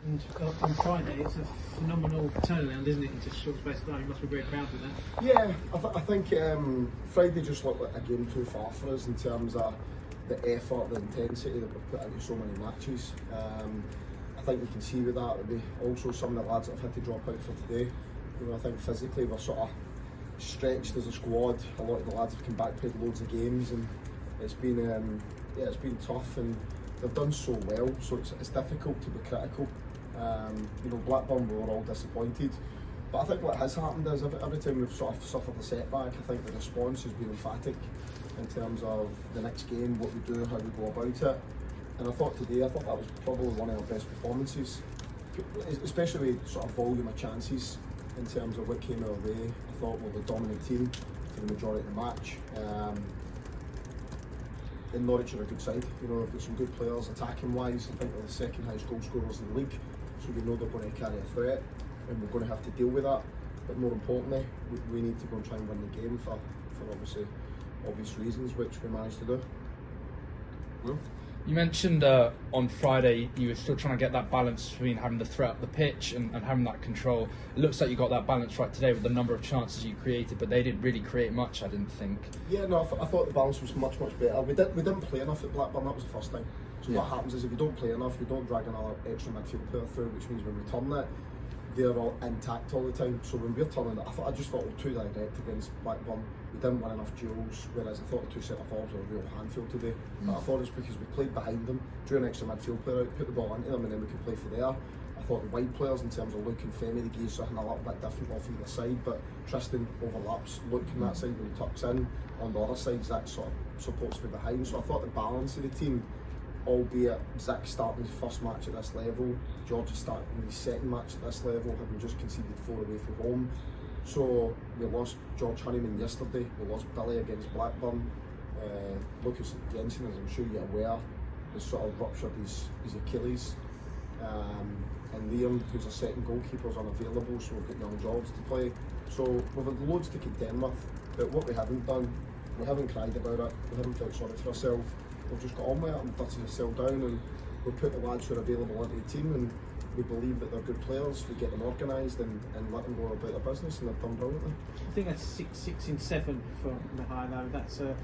And on Friday, it's a phenomenal turnaround, isn't it, in just a short space of time? You must be very proud of that. Yeah, I think Friday just looked like a game too far for us in terms of the effort, the intensity that we've put into so many matches. I think you can see with that there'll be also some of the lads that have had to drop out for today. You know, I think physically we're sort of stretched as a squad. A lot of the lads have come back, played loads of games, and it's been it's been tough, and they've done so well. So it's difficult to be critical. You know, Blackburn, we were all disappointed, but I think what has happened is every time we've sort of suffered a setback, I think the response has been emphatic in terms of the next game, what we do, how we go about it. And I thought that was probably one of our best performances, especially with sort of volume of chances in terms of what came our way. I thought we were the dominant team for the majority of the match. And Norwich are a good side. You know, they've got some good players attacking wise. I think they're the second highest goal scorers in the league, so you know they're going to carry a threat, and we're going to have to deal with that. But more importantly, we need to go and try and win the game for obviously obvious reasons, which we managed to do. Well, you mentioned on Friday you were still trying to get that balance between having the threat up the pitch and having that control. It looks like you got that balance right today with the number of chances you created, but they didn't really create much, I didn't think. Yeah, no, I thought the balance was much better. We didn't play enough at Blackburn, that was the first thing. So what happens is if you don't play enough, you don't drag another extra midfield player through, which means when we turn it, they're all intact all the time. So when we're turning it, I just thought we were too direct against Blackburn. We didn't win enough duels, whereas I thought the two centre forwards were a real handful today. But I thought it's because we played behind them, drew an extra midfield player out, put the ball into them, and then we could play for there. I thought the wide players, in terms of Luke and Femi, they gave something a little bit different off either side, but Tristan overlaps Luke on that side when he tucks in. On the other side, Zach sort of supports from behind. So I thought the balance of the team, albeit Zach starting his first match at this level, George is starting his second match at this level, having just conceded 4 away from home. So we lost George Honeyman yesterday, we lost Billy against Blackburn. Lucas Jensen, as I'm sure you're aware, has sort of ruptured his Achilles. And Liam, who's a second goalkeeper, is unavailable, so we've got young George to play. So we've had loads to contend with, but what we haven't done, we haven't cried about it, we haven't felt sorry for ourselves. We've just got on with it and dirtied ourselves down, and we put the lads who are available into the team, and we believe that they're good players. We get them organised and let them go about their business, and they've done brilliantly. I think that's 6 in 7 for Mihai, though. That's a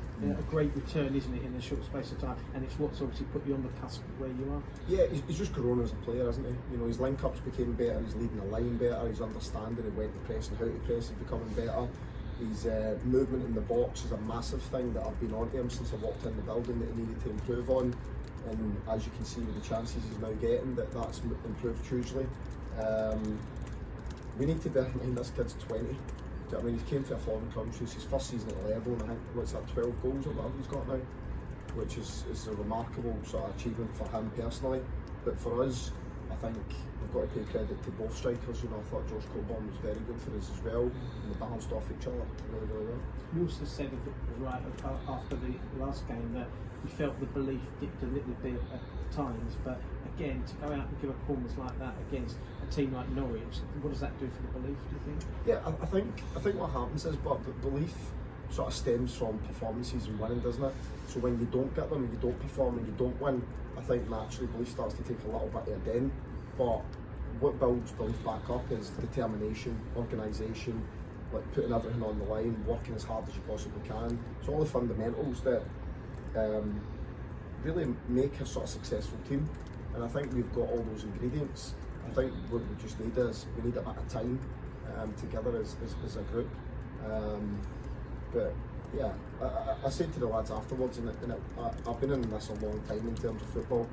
great return, isn't it, in a short space of time? And it's what's obviously put you on the cusp of where you are. Yeah, he's just grown as a player, isn't he? You know, his link-ups became better, he's leading the line better, his understanding of when to press and how to press is becoming better. His movement in the box is a massive thing that I've been on to him since I walked in the building that he needed to improve on. And as you can see with the chances he's now getting, that's improved hugely. We need to bear in mind this kid's 20. Do you know what I mean? He came to a foreign country, it's his first season at the level, and I think, what's that, 12 goals or whatever he's got now, which is a remarkable sort of achievement for him personally. But for us, I think we've got to pay credit to both strikers. You know, I thought Josh Coburn was very good for us as well, and they balanced off each other really well. You also said right after the last game that you felt the belief dipped a little bit at times, but again, to go out and give a performance like that against a team like Norwich, what does that do for the belief, do you think? Yeah, I think what happens is, but the belief sort of stems from performances and winning, doesn't it? So when you don't get them, and you don't perform, and you don't win, I think naturally belief starts to take a little bit of a dent. But what builds back up is determination, organisation, like putting everything on the line, working as hard as you possibly can. It's all the fundamentals that really make a sort of successful team, and I think we've got all those ingredients. I think what we just need is we need a bit of time together as a group. But yeah, I said to the lads afterwards, and I've been in this a long time in terms of football.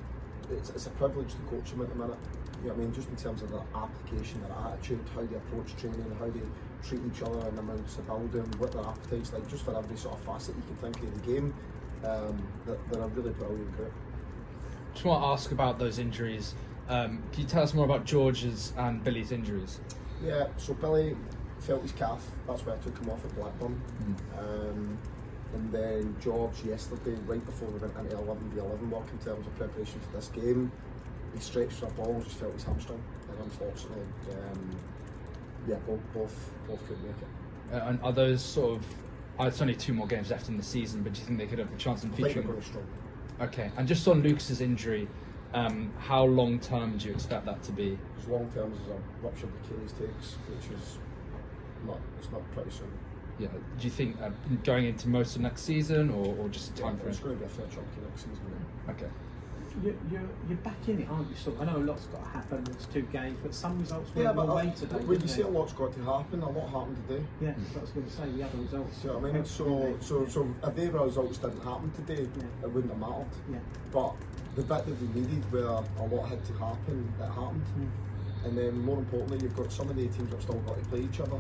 It's a privilege to coach them at the minute. You know what I mean? Just in terms of their application, their attitude, how they approach training, how they treat each other in the amounts of building, what their appetite's like, just for every sort of facet you can think of the game. They're a really brilliant group. Just want to ask about those injuries. Can you tell us more about George's and Billy's injuries? Yeah, so Billy felt his calf, that's why I took him off at Blackburn. And then George yesterday, right before we went into 11v11 work in terms of preparation for this game, he stretched for a ball, just felt his hamstring, and unfortunately, both couldn't make it. And are those sort of, it's only 2 more games left in the season, but do you think they could have a chance in future? I think they're going strong. Okay, and just on Lucas's injury, How long term do you expect that to be? As long term as a ruptured Achilles takes, which is it's not pretty soon. Yeah. Do you think going into most of next season, or just time frame? It's going to be a fair chunky next season. Okay. You're back in it, aren't you? So I know a lot's got to happen. It's 2 games, but some results went Yeah, your but way today. when you say a lot's got to happen, a lot happened today. Yeah, I was going to say the other results. See what I mean? So if the results didn't happen today, it wouldn't have mattered. Yeah. But the bit that we needed, where a lot had to happen, it happened. And then more importantly, you've got some of the teams that have still got to play each other.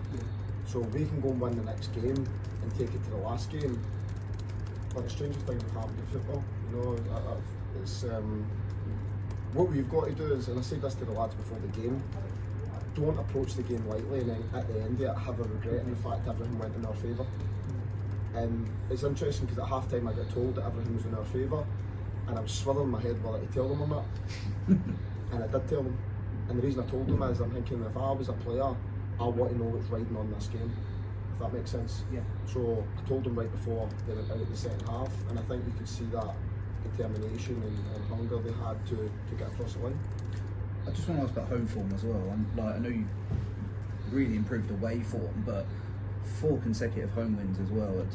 So we can go and win the next game and take it to the last game. But the strangest thing that happened in football, you know, it's what we've got to do is, and I said this to the lads before the game, don't approach the game lightly and then at the end of it have a regret in the fact everything went in our favour. And it's interesting because at half time I got told that everything was in our favour, and I was swirling my head whether to tell them or not. And I did tell them. And the reason I told them is I'm thinking, if I was a player, I want to know what's riding on this game, if that makes sense. Yeah. So I told them right before they went out in the second half, and I think you could see that determination and hunger they had to get across the line. I just want to ask about home form as well. I know you really improved away form, but 4 consecutive home wins as well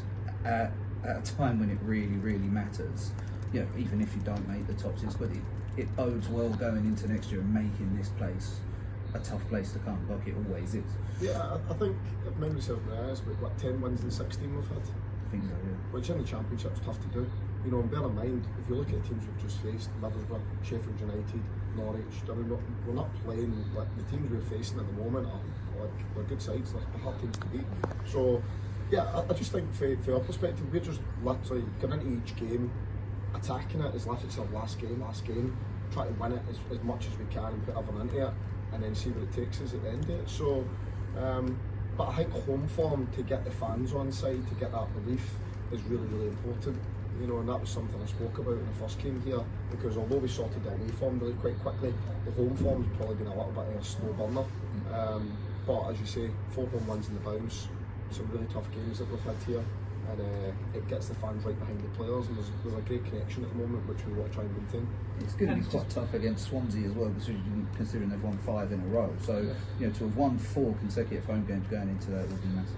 at a time when it really, really matters. You know, even if you don't make the top 6, but it bodes well going into next year and making this place a tough place to come, like it always is. Yeah, I think, if memory serves me right, but what, 10 wins in 16 we've had? I think so, yeah. Which in the Championship is tough to do. You know, and bear in mind, if you look at the teams we've just faced, Middlesbrough, Sheffield United, Norwich, I mean, we're not playing, like, the teams we're facing at the moment are good sides, they're hard teams to beat. So, yeah, I just think from our perspective, we're just literally going into each game, attacking it as if it's our last game, try to win it as much as we can and put everything into it, and then see what it takes us at the end of it. So, but I think home form, to get the fans on side, to get that belief, is really, really important. You know, and that was something I spoke about when I first came here, because although we sorted the away form really quite quickly, the home form's probably been a little bit of a slow burner. But as you say, 4 home wins in the bounce, some really tough games that we've had here, and it gets the fans right behind the players, and there's a great connection at the moment which we want to try and maintain. It's going to be quite tough against Swansea as well, considering they've won 5 in a row. So, you know, to have won 4 consecutive home games going into that would be massive.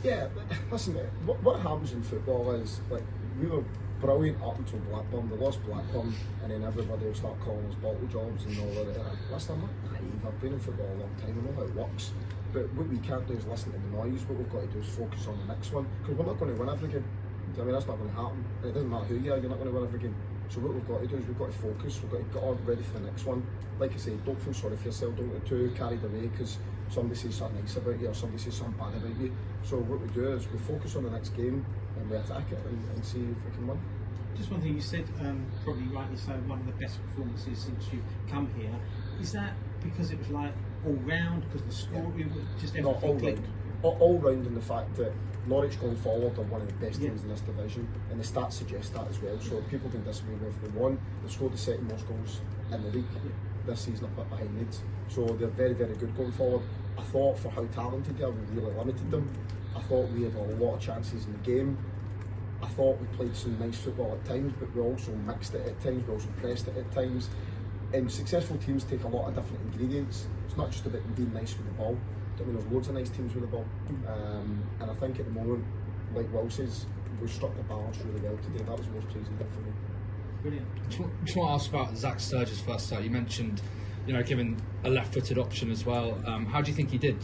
Yeah, but listen, what happens in football is, like, we were brilliant up until Blackburn. They lost Blackburn, and then everybody will start calling us bottle jobs and all that. Listen, I'm not naive. I've been in football a long time. I know how it works. But what we can't do is listen to the noise. What we've got to do is focus on the next one, because we're not going to win every game. I mean, that's not going to happen. And it doesn't matter who you are, you're not going to win every game. So what we've got to do is we've got to focus. We've got to get on ready for the next one. Like I say, don't feel sorry for yourself. Don't get too carried away because somebody says something nice about you or somebody says something bad about you. So what we do is we focus on the next game and we attack it and see if we can win. Just one thing you said, probably rightly so, one of the best performances since you've come here. Is that because it was like all round, because the score, just everything clicked? All round in the fact that Norwich going forward are one of the best teams in this division, and the stats suggest that as well. So people can disagree with if they want. They've scored the second most goals in the league this season, a bit behind Leeds. So they're very, very good going forward. I thought for how talented they are, we really limited them. I thought we had a lot of chances in the game. I thought we played some nice football at times, but we also mixed it at times, we also pressed it at times. And successful teams take a lot of different ingredients. It's not just about being nice with the ball. I mean, there's loads of nice teams with the ball. And I think at the moment, like Will says, we struck the balance really well today. That was the most pleasing bit for me. Brilliant. Just want to ask about Zach Sturge's first start. You mentioned, you know, giving a left-footed option as well. How do you think he did?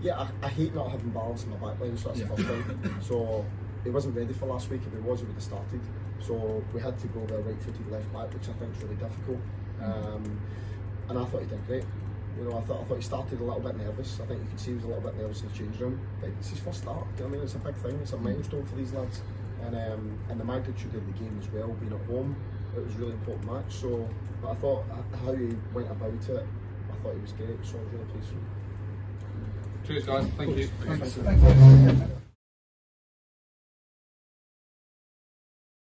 Yeah, I hate not having balance in my back line, so that's the first thing. So he wasn't ready for last week. If he was, he would have started. So we had to go with a right-footed left back, which I think is really difficult. And I thought he did great. You know, I thought he started a little bit nervous. I think you could see he was a little bit nervous in the change room. But it's his first start. I mean, it's a big thing. It's a milestone for these lads. And the magnitude of the game as well, being at home, it was a really important match. So, but I thought how he went about it, I thought he was great. So I was really pleased with him. Cheers, guys. Thank you. Thanks.